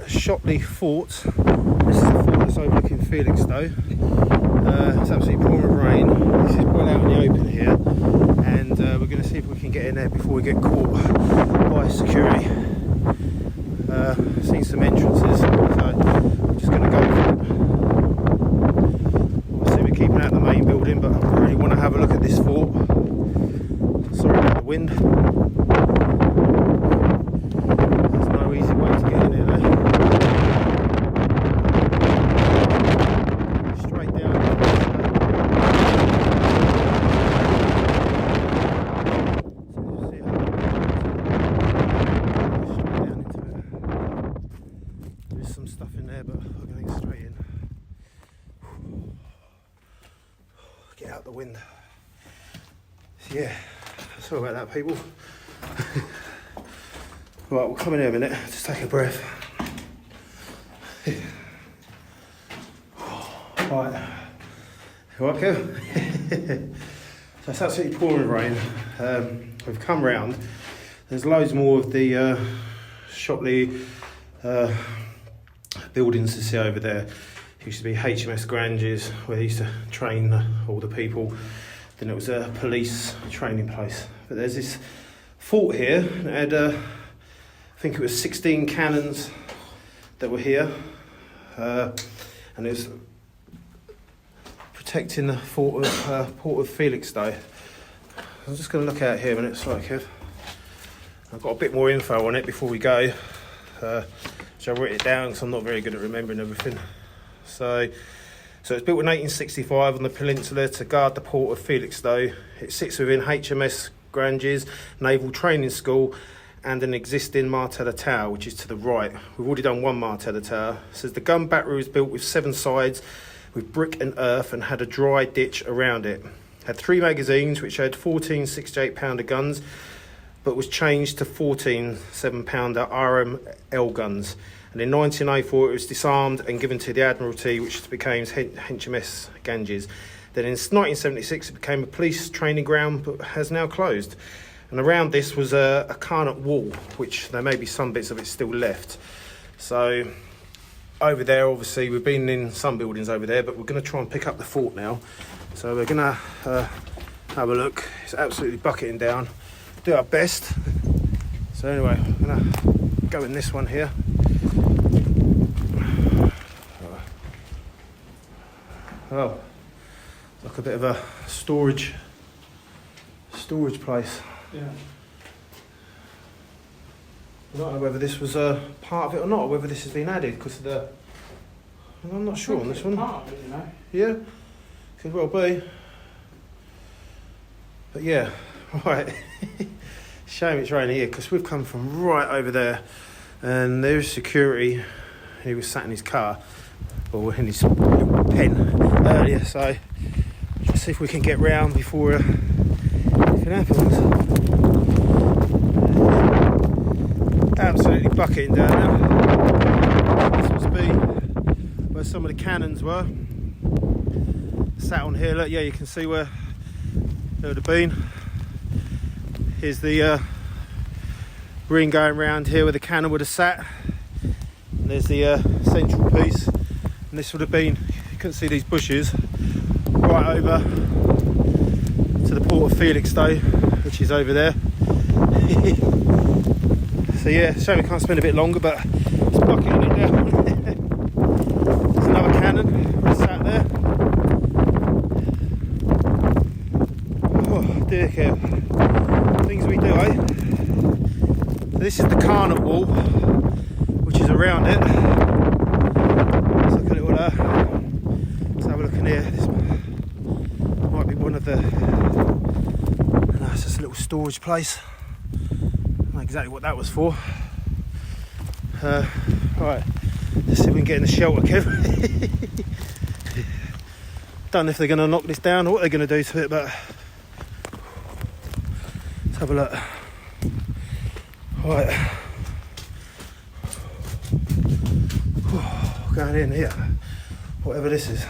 Shotley Fort. This is the fort that's overlooking Felixstowe. It's absolutely pouring with rain. This is well out in the open here, and we're going to see if we can get in there before we get caught by security. Seen some entrances, so I'm just going to go for it. Obviously we're keeping out the main building, but I really want to have a look at this fort. Sorry about the wind. There's no easy way to get in here though. Straight down. There's some stuff in there, but we're going straight in. Get out the wind. Yeah, sorry about that, people. Right, we'll come in here a minute, just take a breath. Right, you right, Kev? So it's absolutely pouring with rain. We've come round. There's loads more of the Shotley buildings to see over there. It used to be HMS Ganges, where they used to train all the people. Then it was a police training place. But there's this fort here that had, I think it was 16 cannons that were here. And it was protecting the port of Felixstowe. I'm just going to look out here a minute, sorry Kev. I've got a bit more info on it before we go. So I wrote it down because I'm not very good at remembering everything. So it was built in 1865 on the peninsula to guard the port of Felixstowe. It sits within HMS Ganges Naval Training School and an existing Martello Tower, which is to the right. We've already done one Martello Tower. It says the gun battery was built with 7 sides with brick and earth and had a dry ditch around it. Had 3 magazines which had 14 68-pounder guns, but was changed to 14 7-pounder RML guns. And in 1904 it was disarmed and given to the Admiralty, which became HMS Ganges. Then in 1976 it became a police training ground, but has now closed. And around this was a carnot wall, which there may be some bits of it still left. So over there, obviously we've been in some buildings over there, but we're going to try and pick up the fort now. So we're going to have a look. It's absolutely bucketing down. Do our best. So anyway, I'm going to go in this one here. Oh, like a bit of a storage place. Yeah. I don't know whether this was a part of it or not, or whether this has been added because of the. I'm not sure on this one. Part of it, you know. Yeah, could well be. But yeah, right. Shame it's raining here because we've come from right over there, and there's security. He was sat in his car, or in his little pen earlier. So let's see if we can get round before anything happens. Absolutely bucketing down now. This must be where some of the cannons were. Sat on here, look, yeah, you can see where they would have been. Here's the ring going round here where the cannon would have sat. And there's the central piece. And this would have been, you couldn't see these bushes, right over to the port of Felixstowe, which is over there. So yeah, shame we can't spend a bit longer, but it's bucketing it down. There's another cannon sat there. Oh dear Kev, things we do, eh? So this is the carnot wall, which is around it. Let's look at it all there. Let's have a look in here. This might be one of the. No, it's just a little storage place. Not exactly what that was for. Right, let's see if we can get in the shelter, Kev. Don't know if they're going to knock this down or what they're going to do to it, but let's have a look. Right. Going in here, whatever this is.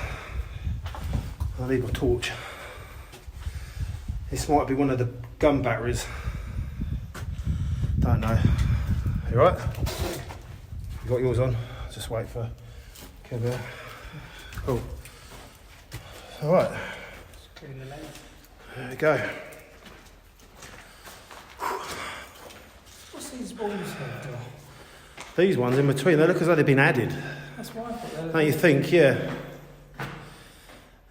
I'll leave my torch. This might be one of the gun batteries. Don't know. You right? You got yours on? Just wait for Kevin. Cool. Alright. There we go. What's these balls here? These ones in between, they look as though they've been added. That's why I thought. Don't you think? Yeah.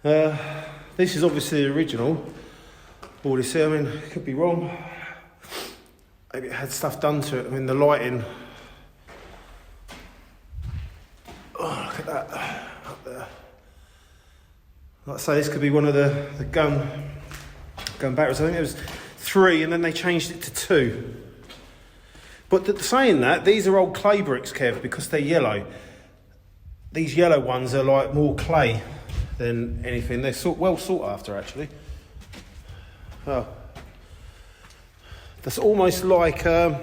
This is obviously the original. All this here, I mean, it could be wrong. Maybe it had stuff done to it. I mean, the lighting. Oh, look at that up there. Like I say, this could be one of the gun batteries. I think there was 3, and then they changed it to 2. But saying that, these are old clay bricks, Kev, because they're yellow. These yellow ones are like more clay than anything. They're well sought after, actually. Oh, that's almost like how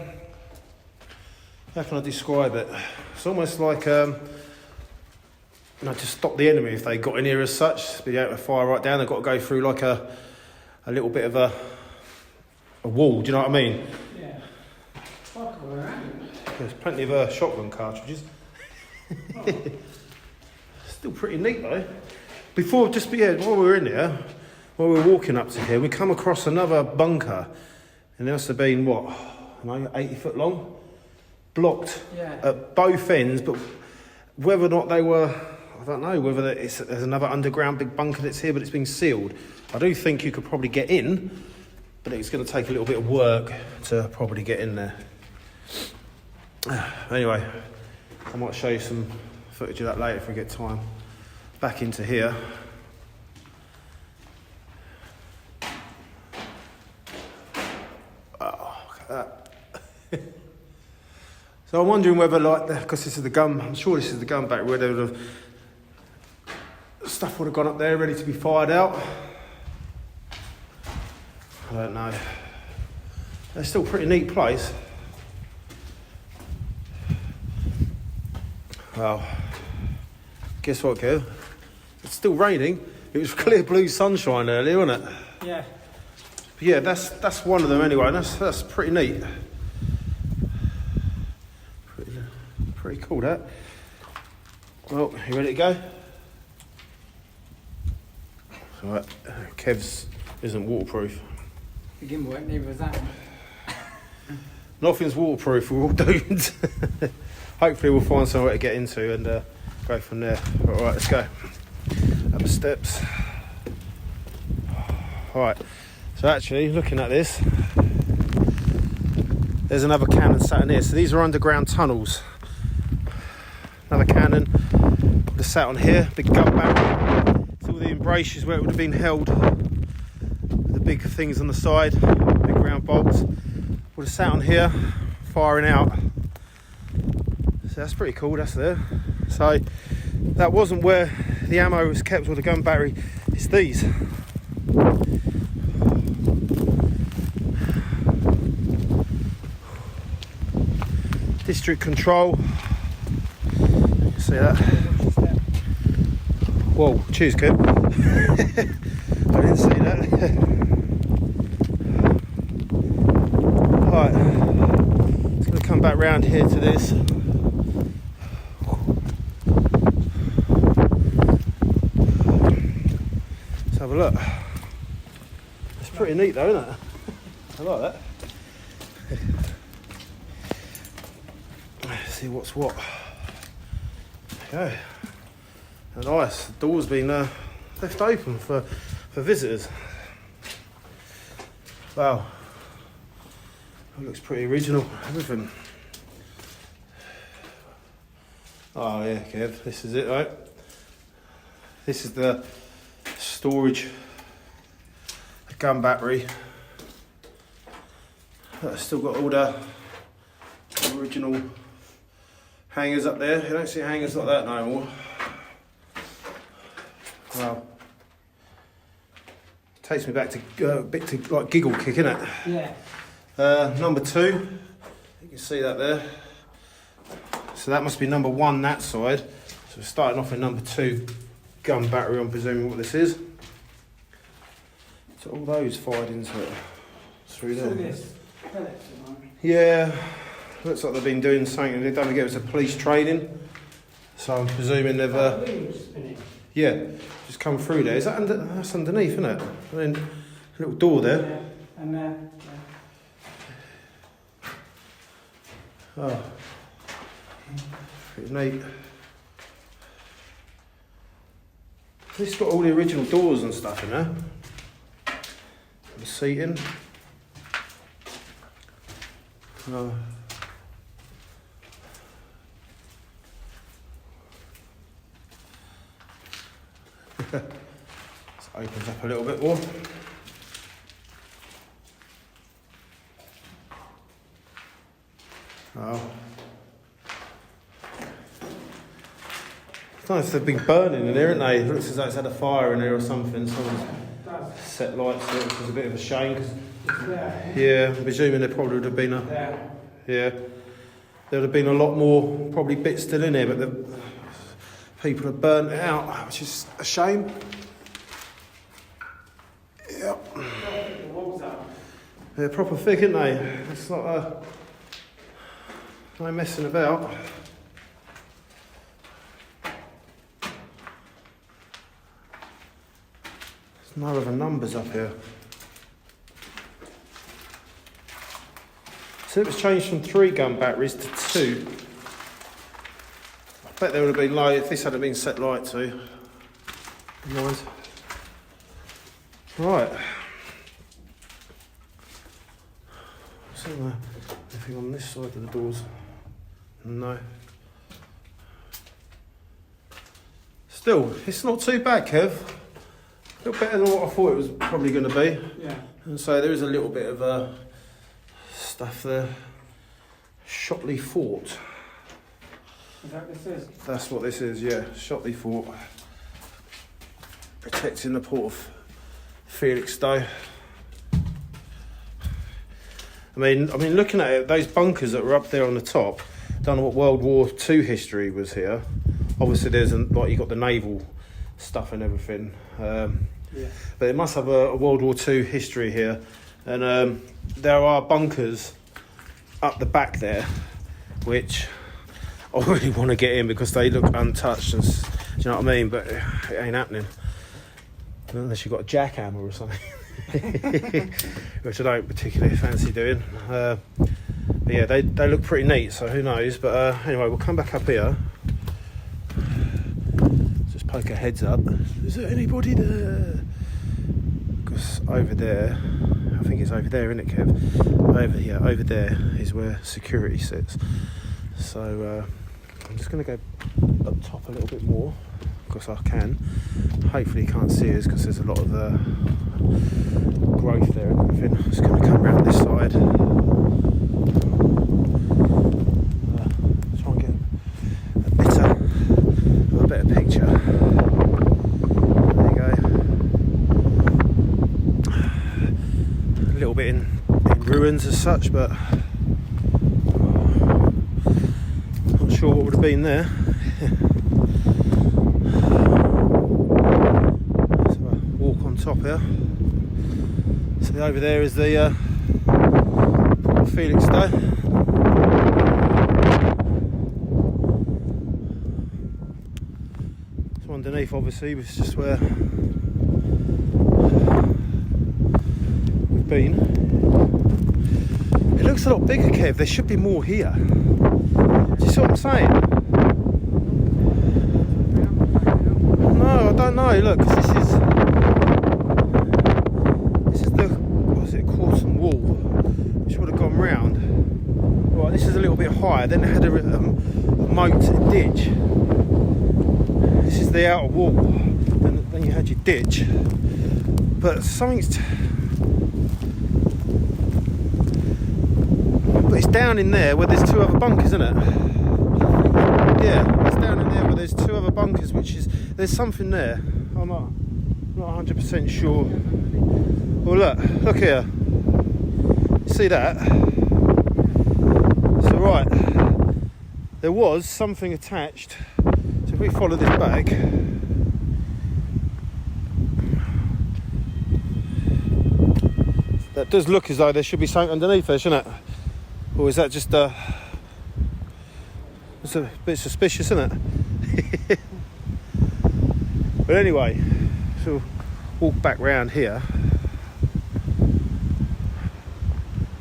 can I describe it? It's almost like to stop the enemy if they got in here as such. Be able to fire right down. They've got to go through like a little bit of a wall. Do you know what I mean? Yeah. Fuck all around. There's plenty of shotgun cartridges. Oh. Still pretty neat though. While we were in here, while we were walking up to here, we come across another bunker, and there must have been 80 foot long, blocked at both ends. But whether or not they were, I don't know. Whether there's another underground big bunker that's here, but it's been sealed. I do think you could probably get in, but it's going to take a little bit of work to probably get in there. Anyway, I might show you some footage of that later if we get time. Back into here. Oh, look at that. So I'm wondering whether, because this is the gun, I'm sure this is the gun battery, whether stuff would have gone up there ready to be fired out. I don't know. It's still a pretty neat place. Well, guess what, Kev? It's still raining. It was clear blue sunshine earlier, wasn't it? Yeah. But yeah, that's one of them anyway. That's pretty neat. Pretty cool, that. Well, you ready to go? Alright, Kev's isn't waterproof. Begin with, neither was that. Nothing's waterproof, we're all doomed. Hopefully we'll find somewhere to get into and go from there. Alright, let's go. Up the steps. Alright, so actually, looking at this, there's another cannon sat in here. So these are underground tunnels. Another cannon would have sat on here, big gun barrel. It's all the embrasures where it would have been held. The big things on the side, big round bolts. Would have sat on here, firing out. So that's pretty cool, that's there. So that wasn't where the ammo was kept or the gun battery, it's these. District control. You can see that. Whoa, cheers, Kev. I didn't see that. Right, it's going to come back round here to this. Let's have a look. It's pretty neat though, isn't it? I like that. Let's see what's what. Okay. Nice. The door's been left open for visitors. Wow. It looks pretty original, everything. Oh yeah, Kev, this is it, right? This is the storage gun battery. I've still got all the original hangers up there. You don't see hangers like that no more. Wow. Takes me back to a bit to like Giggle Kick, innit? Yeah. Number 2, you can see that there. So that must be number 1 that side. So we're starting off with number 2 gun battery, I'm presuming what this is. So all those fired into it through there. So this pellets, Yeah, Looks like they've been doing something. They've done again. It was a police training. So I'm presuming they've. Yeah, just come through there. Is that that's underneath, isn't it? And then a little door there. Yeah. And there. Yeah. Oh, pretty neat. This got all the original doors and stuff in there. The seating. Oh. This opens up a little bit more. Oh. I don't know if they've been burning in there, haven't they? It looks as though it's had a fire in there or something. Someone's set lights to it, which is a bit of a shame. Cause, yeah, I'm presuming there probably would have been yeah, there would have been a lot more probably bits still in there, but the people have burnt it out, which is a shame. Yep. They're proper thick, aren't they? It's not no messing about. There's no other numbers up here. So it was changed from 3 gun batteries to 2. I bet there would have been low if this hadn't been set light to. Mind. Right. So anything on this side of the doors? No. Still, it's not too bad, Kev. A little better than what I thought it was probably going to be. Yeah. And so there is a little bit of stuff there. Shotley Fort. Is that what this is? That's what this is, yeah. Shotley Fort. Protecting the port of Felixstowe. I mean, looking at it, those bunkers that were up there on the top, don't know what World War II history was here. Obviously, there's like you got the naval stuff and everything, Yeah. but it must have a World War II history here. And there are bunkers up the back there, which I really want to get in because they look untouched. And, do you know what I mean? But it ain't happening unless you've got a jackhammer or something. Which I don't particularly fancy doing, but yeah, they look pretty neat, so who knows. But anyway, we'll come back up here, just poke our heads up. Is there anybody there? Because over there, I think it's over there, isn't it, Kev? Over there is where security sits. So I'm just going to go up top a little bit more, because I can. Hopefully you can't see us because there's a lot of growth there and everything. I'm just going to come around this side. Try and get a better picture. There you go. A little bit in ruins as such, but not sure what would have been there. Top here. So over there is the port of Felixstowe. So underneath, obviously, was just where we've been. It looks a lot bigger, Kev. There should be more here. Do you see what I'm saying? No, I don't know. Look, 'cause this is wall, which would have gone round. Right, this is a little bit higher. Then it had a moat ditch. This is the outer wall. Then you had your ditch. But something's. But it's down in there where there's 2 other bunkers, isn't it? Yeah, it's down in there where there's 2 other bunkers, which is there's something there. I'm not 100% sure. Well, look here. See that? So right, there was something attached. So if we follow this back, that does look as though there should be something underneath there, shouldn't it? Or is that just a It's a bit suspicious, isn't it? But anyway, so we'll walk back round here.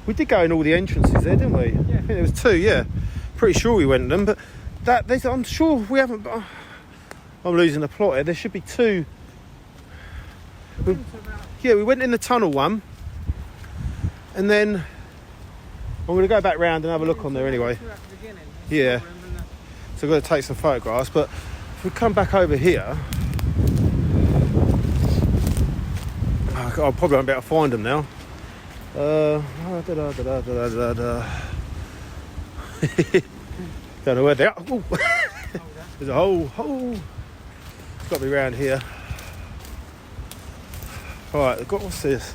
We did go in all the entrances there, didn't we? Yeah. I think there was 2, yeah. Pretty sure we went in them, but I'm sure we haven't. I'm losing the plot here. There should be 2. Yeah, we went in the tunnel one, and then I'm going to go back round and have a look on there anyway. Yeah. So I've got to take some photographs, but if we come back over here, I'll probably won't be able to find them now. Don't know where they are. Ooh. There's a hole. It's got to be around here. Alright, what's this?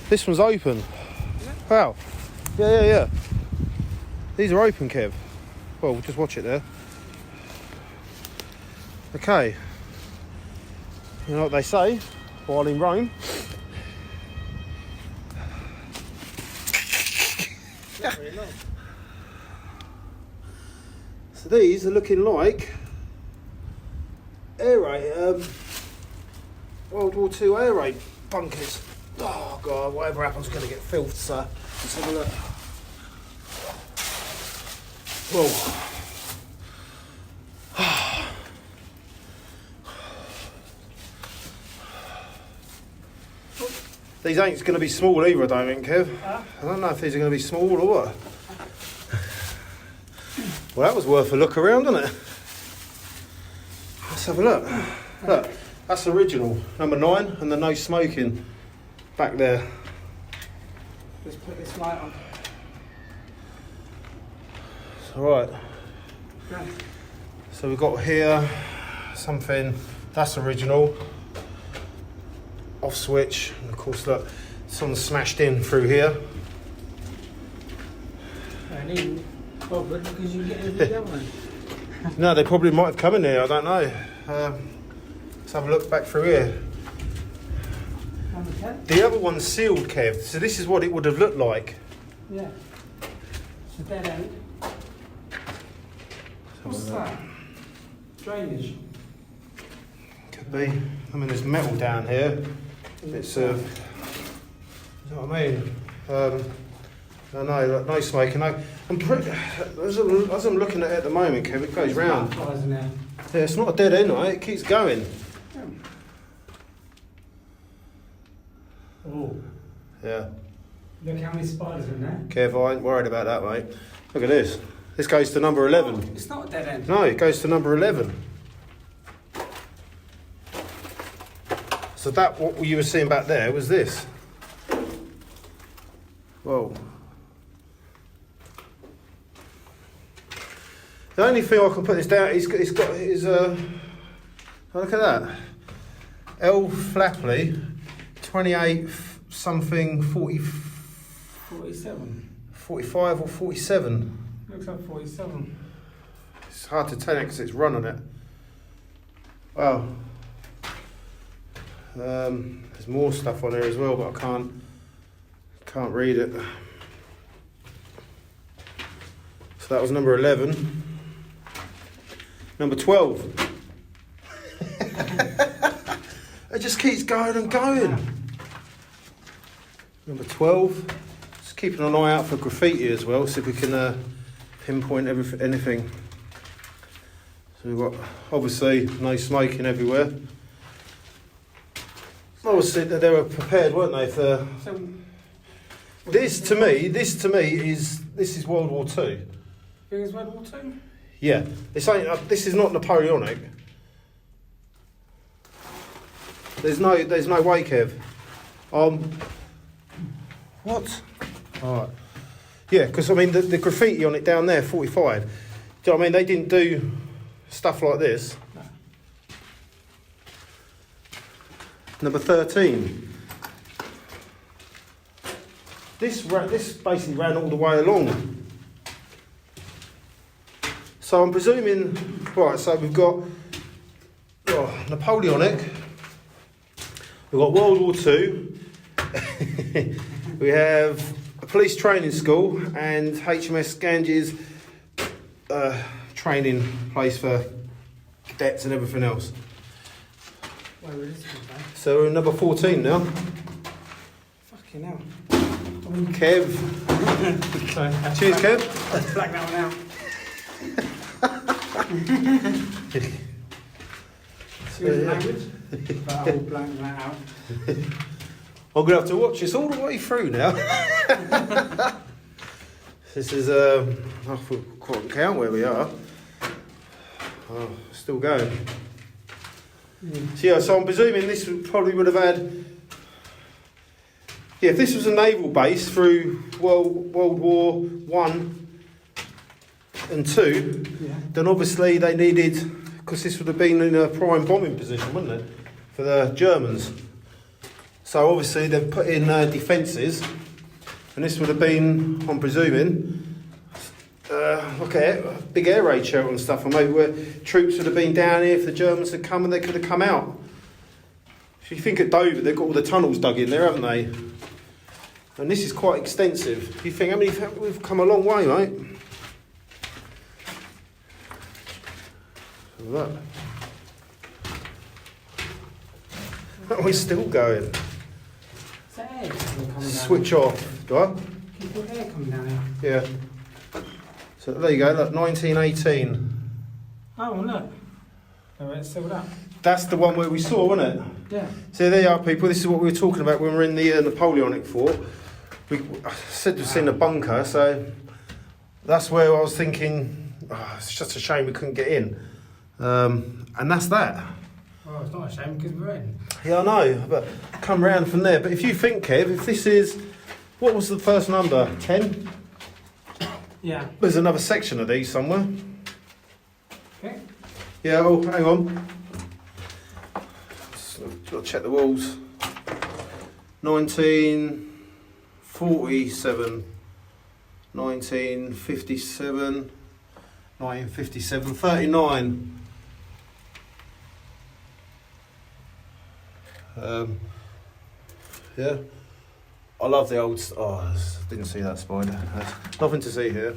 This one's open. Wow. Yeah. These are open, Kev. Well, we'll just watch it there. Okay. You know what they say while in Rome? So these are looking like World War II air raid bunkers. Oh God, whatever happens, we're going to get filth, so let's have a look. Whoa. These ain't going to be small either, I don't think, Kev. I don't know if these are going to be small or what. Well, that was worth a look around, wasn't it? Let's have a look. Look, that's original, number 9, and the no smoking back there. Let's put this light on. Alright. Yeah. So we've got here something, that's original. Off switch, and of course look, someone smashed in through here. I need bothered because you get the other one. No, they probably might have come in here, I don't know. Let's have a look back through here. Number 10? The other one's sealed, Kev, so this is what it would have looked like. Yeah. It's a dead end. What's that? Drainage. Could be. I mean, there's metal down here. It's you know what I mean? I don't know, no smoking. I'm pretty, as I'm looking at it at the moment, Kev, it goes round. Yeah, it's not a dead end, right? It keeps going. Yeah. Oh. Yeah. Look how many spiders are in there. Kev, I ain't worried about that, mate. Look at this. This goes to number 11. It's not a dead end. No, it goes to number 11. So that, what you were seeing back there, was this. Whoa. The only thing I can put this down, it's got his, look at that. L. Flapley, 28 something, 47. 45 or 47. Looks like 47. It's hard to tell it because it's run on it. Wow. There's more stuff on there as well, but I can't read it. So that was number 11. Number 12. It just keeps going and going. Number 12. Just keeping an eye out for graffiti as well, see if we can pinpoint anything. So we've got, obviously, no smoking everywhere. Obviously, they were prepared, weren't they? For this to me is World War II. Think it's World War II? Yeah, this is not Napoleonic. There's no way, Kev. What? All right. Yeah, because I mean the graffiti on it down there, 45. Do you know what I mean? They didn't do stuff like this. No. Number 13. This basically ran all the way along. So I'm presuming, right, so we've got Napoleonic, we've got World War II, we have police training school and HMS Ganges training place for cadets and everything else. Where is this one, mate? So we're in number 14 now. Fucking hell. Kev. Sorry, Cheers, Kev. Let's black that one out. Excuse the language, but I will blank that out. I'm going to have to watch this all the way through now. This is, I can't count where we are. Oh, still going. So, yeah, so I'm presuming this probably would have had... Yeah, if this was a naval base through World War I and II, then obviously they needed... Because this would have been in a prime bombing position, wouldn't it? For the Germans. So obviously they've put in defences, and this would have been, I'm presuming, like a big air raid shelter and stuff, and maybe where troops would have been down here if the Germans had come and they could have come out. If you think at Dover, they've got all the tunnels dug in there, haven't they? And this is quite extensive. You think, we've come a long way, mate. Look. We're still going. Switch off. Do I? Keep your hair coming down here. Yeah. So there you go, look, 1918. Oh, well, look. Oh, it's sealed up. That's the one where we saw, wasn't it? Yeah. So there you are, people. This is what we were talking about when we were in the Napoleonic fort. I said we've seen the bunker, so that's where I was thinking, it's just a shame we couldn't get in. And that's that. Well, it's not a shame because we're in. Yeah, I know, but come round from there. But if you think, Kev, if this is... What was the first number? 10? Yeah. There's another section of these somewhere. Okay. Yeah, oh, hang on. Got to check the walls. 1947, 1957, 1957, 39. Yeah. I love the old... Oh, didn't see that spider. Nothing to see here.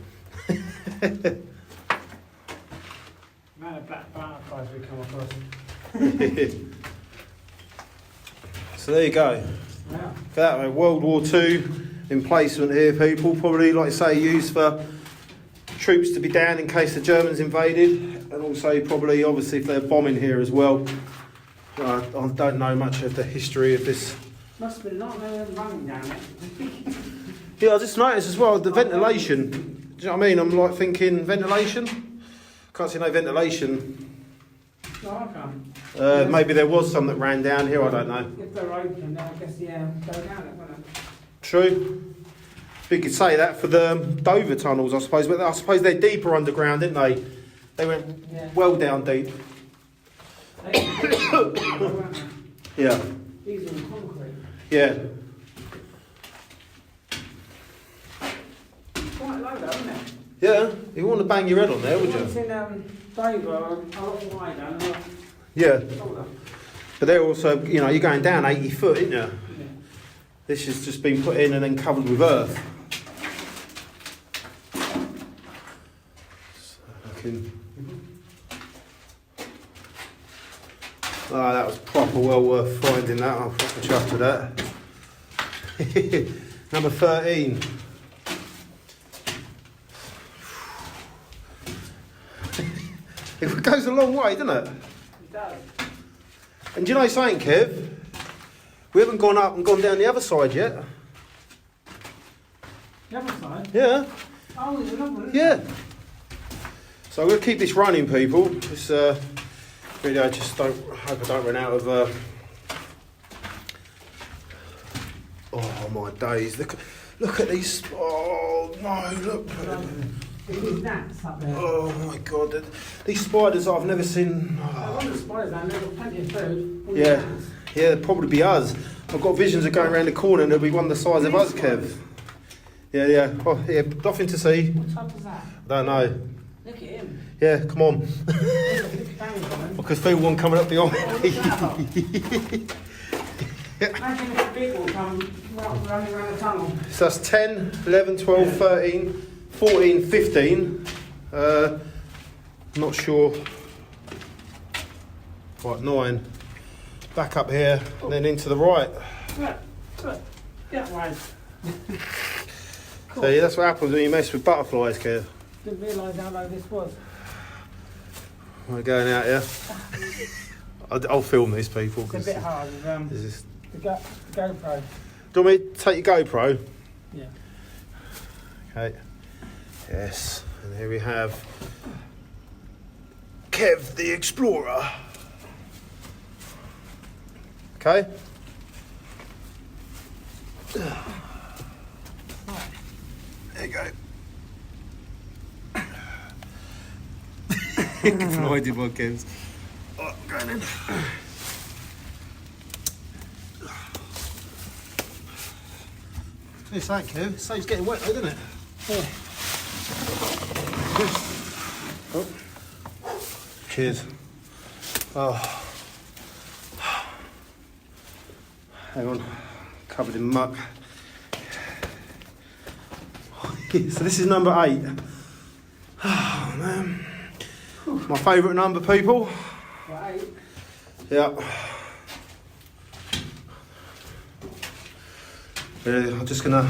Amount of black butterflies we come across. So there you go. Yeah. That World War II emplacement here, people. Probably, like I say, used for troops to be down in case the Germans invaded, and also probably, obviously, if they're bombing here as well. I don't know much of the history of this. Must have been not running down it. Yeah, I just noticed as well the ventilation. Do you know what I mean? I'm like thinking ventilation. Can't see no ventilation. No, I can't. Maybe there was some that ran down here. I don't know. If they're open, then I guess the air will go down it, won't it? True. We could say that for the Dover tunnels, I suppose, but I suppose they're deeper underground, didn't they? They went well down deep. Yeah. These are all concrete. Yeah. Quite low though, isn't it? Yeah. You wouldn't want to bang your head on there, would you? Once in Dover, a lot wider and a lot Yeah. taller. But they're also, you know, you're going down 80 foot, isn't you? Yeah. This has just been put in and then covered with earth. Oh, that was proper well worth finding that. I'm fucking chuffed with that. Number 13. It goes a long way, doesn't it? It does. And do you know something, Kev? We haven't gone up and gone down the other side yet. The other side? Yeah. Oh, there's another one, isn't Yeah. there? So I'm going to keep this running, people. This video, I just hope I don't run out of... Oh, my days. Look at these... Oh, no, look. There's gnats up there. Oh, my God. These spiders I've never seen... I wonder the spiders down there, got plenty of food. All the Yeah. gnats. Yeah, it'd probably be us. I've got visions of going around the corner and there'll be one the size of us, Kev. Yeah, yeah. Oh, yeah, nothing to see. What type is that? I don't know. Look at him. Yeah, come on. There's a big bang on him. I can feel one coming up behind Oh, me. look at that. Imagine if a big one come running around the tunnel. So that's 10, 11, 12, 13, 14, 15. Not sure. Right, 9. Back up here, and then into the right. Look, that way. Cool. So yeah, that's what happens when you mess with butterflies, Kev. Didn't realise how low this was. We're going out here. I'll film these people. It's a bit hard with This the GoPro. do you want me to take your GoPro? Yeah. Okay. Yes. And here we have Kev the Explorer. Okay. There you go. Blinded by Kev's. Oh, I'm going in. It's like Kev. So it's getting wet though, isn't it? Yeah. Oh. Cheers. Oh. Hang on. Covered in muck. So this is number 8. Oh man. My favourite number, people. Right. Yeah. I'm just gonna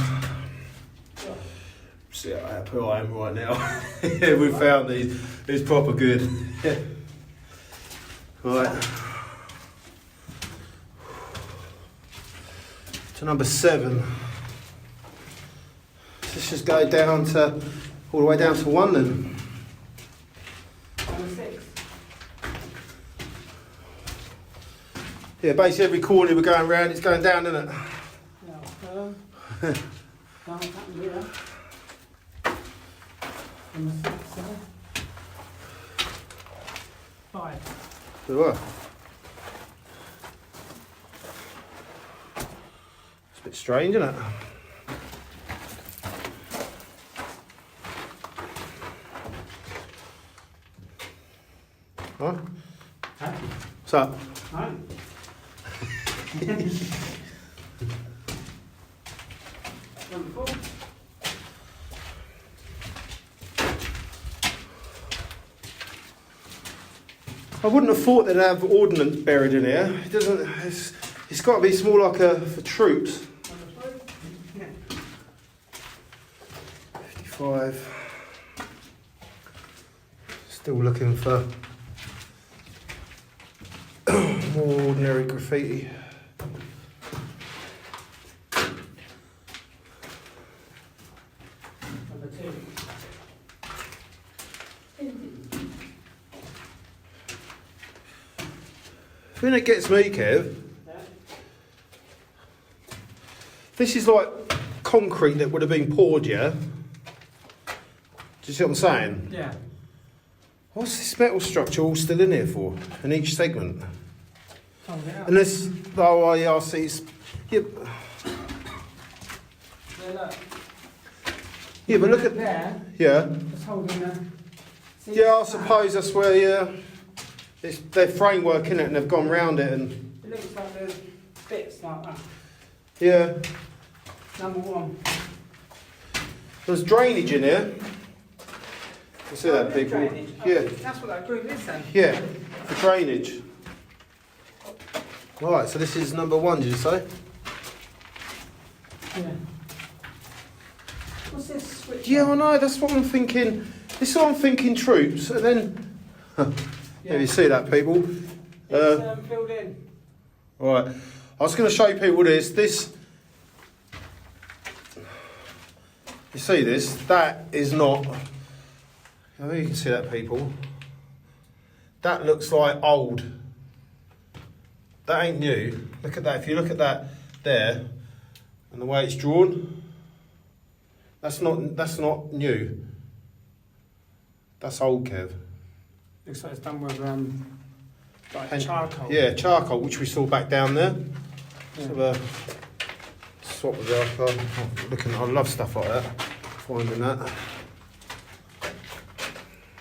see how happy I am right now. We found these. It's proper good. Right. To number 7. Let's just go down to all the way down to 1 then. Number 6. Yeah, basically every corner we're going round, it's going down, isn't it? No, can't do that. Number 6, 7. 5. So what? It's a bit strange, isn't it? What? Huh? What's up? Right. Number 4. I wouldn't have thought they'd have ordnance buried in here. It doesn't. It's got to be small like for troops. Number 3. Yeah. 55. Still looking for more ordinary graffiti. Number 2. The thing that gets me, Kev, this is like concrete that would have been poured, yeah? Do you see what I'm saying? Yeah. What's this metal structure all still in here for, in each segment? Hold it up. And this, the OIRC's, yeah, There, look. yeah, but look at, there. yeah. Just holding the. See, Yeah, I suppose that's where, yeah, it's their framework in it and they've gone round it and, It looks like there's bits like that. yeah. Number 1. There's drainage in here. You see that, people? Drainage. Oh, Yeah, that's what that groove is then. yeah, for drainage. Right, so this is number 1, did you say? Yeah. What's this switch? Yeah, I on? know, that's what I'm thinking. This is what I'm thinking, troops, and then... Yeah, you see that, people? It's filled in. Right, I was going to show people this. This... You see this? That is not... I think you can see that, people. That looks like old. That ain't new. Look at that. If you look at that there, and the way it's drawn, that's not new. That's old, Kev. Looks like it's done with like And- charcoal. Yeah, charcoal, which we saw back down there. Yeah. Sort of a swap with that. Looking, I love stuff like that. Finding that.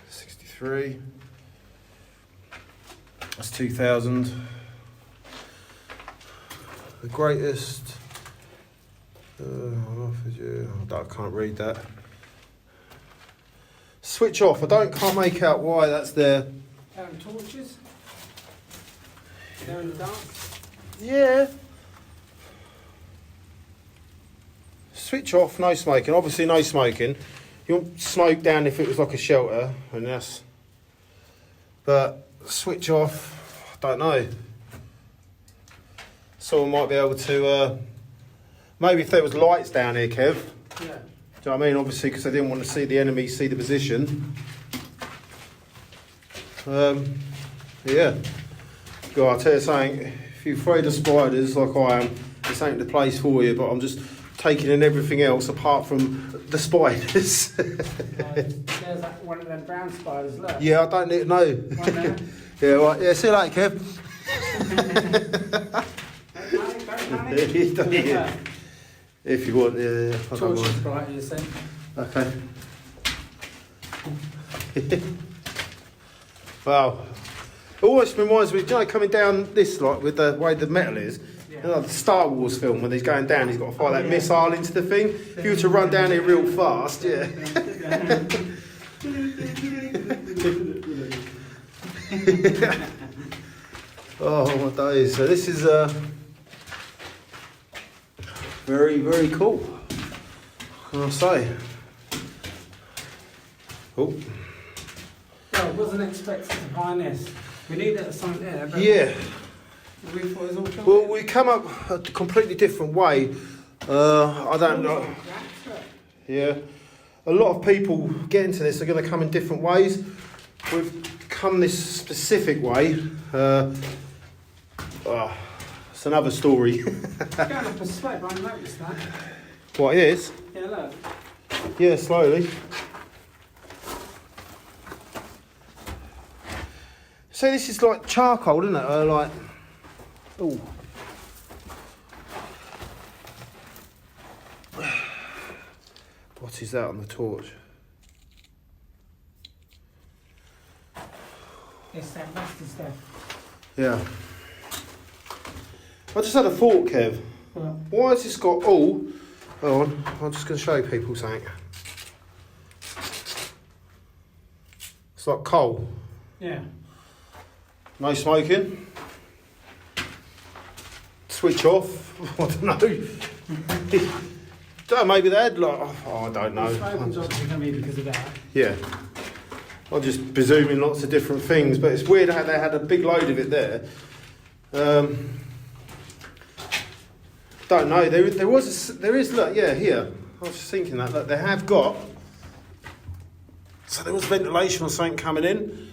63. That's 2000. The greatest. I can't read that. Switch off. Can't make out why that's there. Torches? They're in the dark? Yeah. Switch off, no smoking. Obviously no smoking. You want smoke down if it was like a shelter, and that's. But switch off, I don't know. Someone might be able to. Maybe if there was lights down here, Kev. Yeah. Do you know what I mean? Obviously, because they didn't want to see the enemy, see the position. Yeah. God, I'll tell you something. If you're afraid of spiders like I am, this ain't the place for you. But I'm just taking in everything else apart from the spiders. There's that one of them brown spiders, look. Yeah, I don't need know. One there. Yeah, right. Yeah, see you later, Kev. Don't panic. If you want, yeah. I don't Torch is mind. bright, you see. Okay. Wow. It always reminds me, do you know, coming down this, like, with the way the metal is, Yeah. you know, the Star Wars film, when he's going down, he's got to fire that missile into the thing. If you were to run down here real fast, yeah. Oh, my days. So this is very, very cool. What can I say? Oh. Well, I wasn't expecting to find this. We need it something there. But Yeah. we thought it was all chocolate. Well, we come up a completely different way. I don't know. Yeah. A lot of people get into this are going to come in different ways. We've come this specific way. It's another story. It's going up a slope, I noticed that. What it is? Yeah, look. Yeah, slowly. So this is like charcoal, isn't it? Like, oh. What is that on the torch? It's that rusty stuff. Yeah. I just had a thought, Kev. Well, Why has this got all... Hold on, I'm just going to show people something. It's like coal. yeah. No smoking. Switch off. I don't know. Maybe they had like... Oh, I don't know. Smoking's obviously going to be because of that. Yeah. I'm just presuming lots of different things, but it's weird how they had a big load of it there. Don't know. There is. Look, yeah, here. I was just thinking that. Look, they have got. So there was ventilation or something coming in.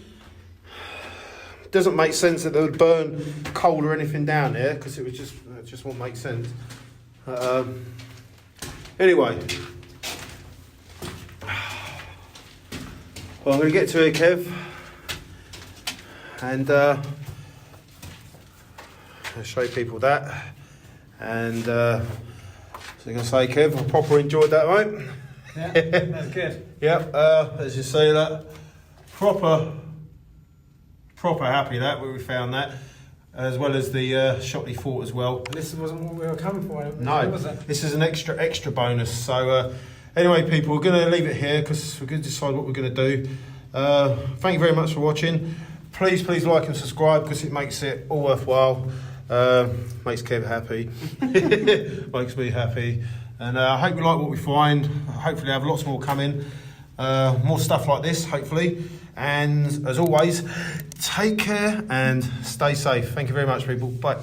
Doesn't make sense that they would burn coal or anything down there because it just won't make sense. Anyway. Well, I'm going to get to it, Kev, and I'll show people that. And so I'm going to say, Kev, I proper enjoyed that, mate. Yeah, that's good. Yep, as you see that, proper happy that we found that, as well as the Shotley fort as well. And this wasn't what we were coming for, No, was it? this is an extra bonus. So anyway, people, we're going to leave it here because we're going to decide what we're going to do. Thank you very much for watching. Please like and subscribe because it makes it all worthwhile. Makes Kev happy. Makes me happy. And I hope you like what we find. Hopefully I have lots more coming. More stuff like this, hopefully. And as always, take care and stay safe. Thank you very much, people. Bye.